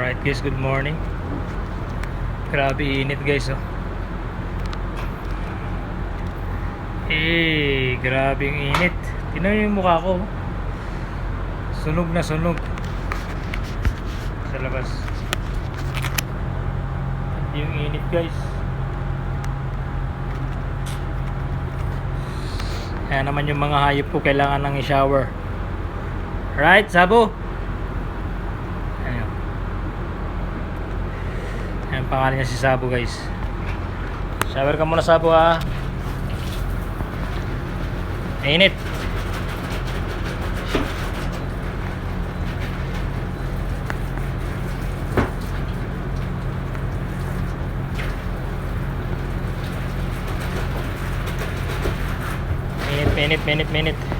Alright guys, good morning. Grabe init guys oh. Grabe yung init. Tingnan niyo yung mukha ko. Sunog na sunog sa labas. Yung init guys. Kaya naman yung mga hayop ko kailangan nang i-shower. Right, Sabo? Ayan. Ayan pangalan niya si Sabo guys. Shower ka muna Sabo ha. Init. Minute.